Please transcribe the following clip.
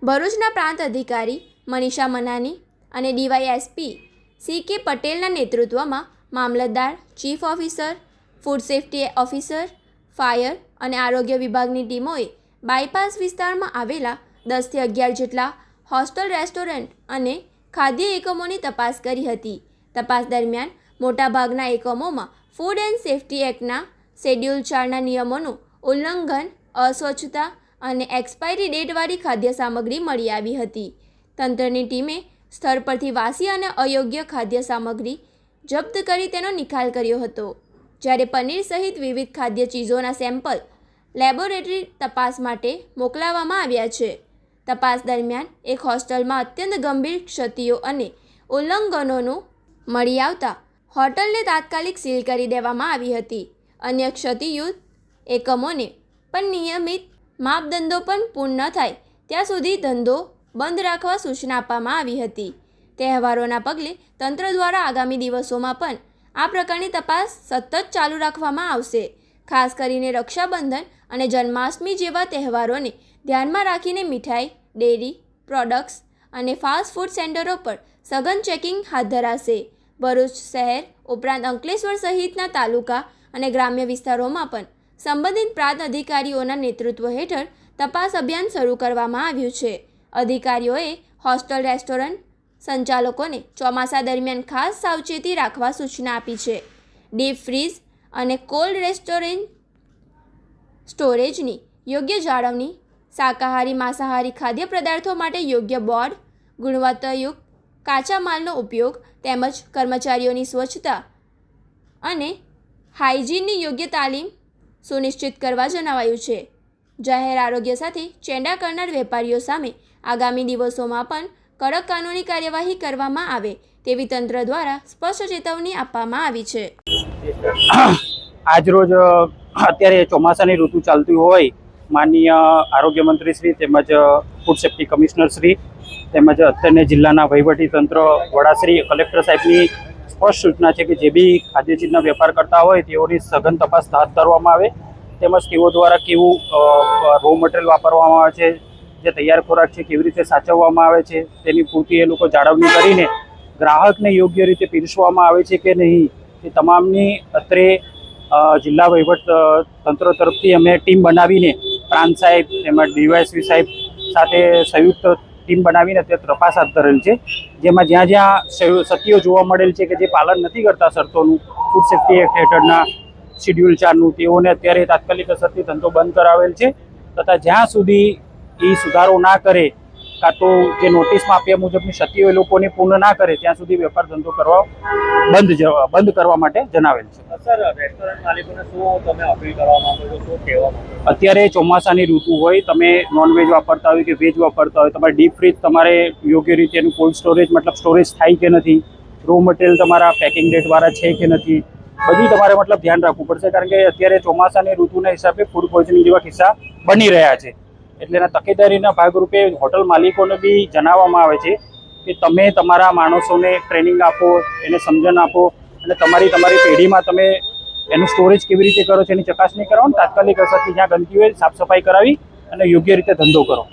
ભરૂચના પ્રાંત અધિકારી મનીષા મનાની અને ડીવાયએસપી CK પટેલના નેતૃત્વમાં મામલતદાર, chief officer, food safety officer, fire અને આરોગ્ય વિભાગની ટીમોએ બાયપાસ વિસ્તારમાં આવેલા 10 થી 11 જેટલા હોસ્ટેલ, રેસ્ટોરન્ટ અને ખાદ્ય એકમોની તપાસ કરી હતી. તપાસ દરમિયાન મોટાભાગના એકમોમાં ફૂડ એન્ડ સેફ્ટી એક્ટના શેડ્યુલ 4ના નિયમોનું ઉલ્લંઘન, અસ્વચ્છતા અને એક્સપાયરી ડેટવાળી ખાદ્ય સામગ્રી મળી આવી હતી. તંત્રની ટીમે સ્થળ પરથી વાસી અને અયોગ્ય ખાદ્ય સામગ્રી જપ્ત કરી તેનો નિકાલ કર્યો હતો, જ્યારે પનીર સહિત વિવિધ ખાદ્ય ચીજોના સેમ્પલ લેબોરેટરી તપાસ માટે મોકલવામાં આવ્યા છે. તપાસ દરમિયાન એક હોસ્ટેલમાં અત્યંત ગંભીર ક્ષતિઓ અને ઉલ્લંઘનોનું મળી આવતા હોટલને તાત્કાલિક સીલ કરી દેવામાં આવી હતી. અન્ય ક્ષતિયુક્ત એકમોને પણ નિયમિત માપદંડો પણ પૂર્ણ ન થાય ત્યાં સુધી ધંધો બંધ રાખવા સૂચના આપવામાં આવી હતી. તહેવારોના પગલે તંત્ર દ્વારા આગામી દિવસોમાં પણ આ પ્રકારની તપાસ સતત ચાલુ રાખવામાં આવશે. ખાસ કરીને રક્ષાબંધન અને જન્માષ્ટમી જેવા તહેવારોને ધ્યાનમાં રાખીને મીઠાઈ, ડેરી પ્રોડક્ટ્સ અને ફાસ્ટ ફૂડ સેન્ટરો પર સઘન ચેકિંગ હાથ ધરાશે. ભરૂચ શહેર ઉપરાંત અંકલેશ્વર સહિતના તાલુકા અને ગ્રામ્ય વિસ્તારોમાં પણ સંબંધિત પ્રાંત અધિકારીઓના નેતૃત્વ હેઠળ તપાસ અભિયાન શરૂ કરવામાં આવ્યું છે. અધિકારીઓએ હોસ્ટેલ, રેસ્ટોરન્ટ સંચાલકોને ચોમાસા દરમિયાન ખાસ સાવચેતી રાખવા સૂચના આપી છે. ડીપ ફ્રીઝ અને કોલ્ડ સ્ટોરેજની યોગ્ય જાળવણી, શાકાહારી, માંસાહારી ખાદ્ય પદાર્થો માટે યોગ્ય બોર્ડ, ગુણવત્તાયુક્ત કાચા માલનો ઉપયોગ તેમજ કર્મચારીઓની સ્વચ્છતા અને હાઇજીનની યોગ્ય તાલીમ સુનિશ્ચિત કરવા જણાવાયું છે. જાહેર આરોગ્ય સાથે ચેડા કરનાર વેપારીઓ સામે આગામી દિવસોમાં પણ કડક કાનૂની કાર્યવાહી કરવામાં આવે તેવી તંત્ર દ્વારા સ્પષ્ટ ચેતવણી આપવામાં આવી છે. આજરોજ અત્યારે ચોમાસાની ઋતુ ચાલતી હોય, માનનીય આરોગ્ય મંત્રી શ્રી તેમજ ફૂડ સેફ્ટી કમિશનર શ્રી તેમજ અત્યારના જિલ્લાના વહીવટીતંત્ર વડાશ્રી, કલેક્ટર સાહેબની સ્પષ્ટ સૂચના છે કે જે બી ખાદ્ય ચીજના વેપાર કરતા હોય તેઓની સઘન તપાસ હાથ ધરવામાં આવે, તેમજ તેઓ દ્વારા કેવું રો મટીરિયલ વાપરવામાં આવે છે, જે તૈયાર ખોરાક છે કેવી રીતે સાચવવામાં આવે છે તેની પૂરતી એ લોકો જાળવણી કરીને ગ્રાહકને યોગ્ય રીતે પીરસવામાં આવે છે કે નહીં તે તમામની અત્રે જિલ્લા વહીવટ તંત્ર તરફથી અમે ટીમ બનાવીને પ્રાંત સાહેબ તેમજ ડીવાયએસપી સાહેબ સાથે સંયુક્ત ટીમ બનાવીને તે તપાસ હાથ ધરેલ છે. જેમાં જ્યાં જ્યાં સત્યો જોવા મળેલ છે કે જે પાલન નથી કરતા શરતોનું, ફૂડ સેફ્ટી એક્ટ હેઠળના શેડ્યુલ 4નું, તેઓને અત્યારે તાત્કાલિક અસરથી ધંધો બંધ કરાવેલ છે. તથા જ્યાં સુધી એ સુધારો ના કરે કાં તો જે નોટિસમાં આપ્યા મુજબની સત્યો એ લોકોને પૂર્ણ ના કરે ત્યાં સુધી વેપાર ધંધો કરવા બંધ કરવા માટે જણાવેલ છે. સર, રેસ્ટોરન્ટ માલિકોને શું તમે અપીલ કરવા માંગો છો, શું કહેવા માંગો છો? અત્યારે ચોમાસાની ઋતુ હોય, તમે નોનવેજ વાપરતા હોય કે વેજ વાપરતા હોય, તમારે ડીપ ફ્રીજ તમારે યોગ્ય રીતે એનું કોલ્ડ સ્ટોરેજ મતલબ સ્ટોરેજ થાય કે નથી, રો મટીરિયલ તમારા પેકિંગ ડેટવાળા છે કે નથી, બધું તમારે મતલબ ધ્યાન રાખવું પડશે. કારણ કે અત્યારે ચોમાસાની ઋતુના હિસાબે ફૂડ પોઈઝનિંગ જેવા કિસ્સા બની રહ્યા છે. એટલે એના તકેદારીના ભાગરૂપે હોટલ માલિકોને બી જણાવવામાં આવે છે કે તમે તમારા માણસોને ટ્રેનિંગ આપો, એને સમજણ આપો અને તમારી પેઢીમાં તમે એનું સ્ટોરેજ કેવી રીતે કરો છો એની ચકાસણી કરો, તાત્કાલિક અસરથી જ્યાં ગંદકી હોય સાફ સફાઈ કરાવી અને યોગ્ય રીતે ધંધો કરો.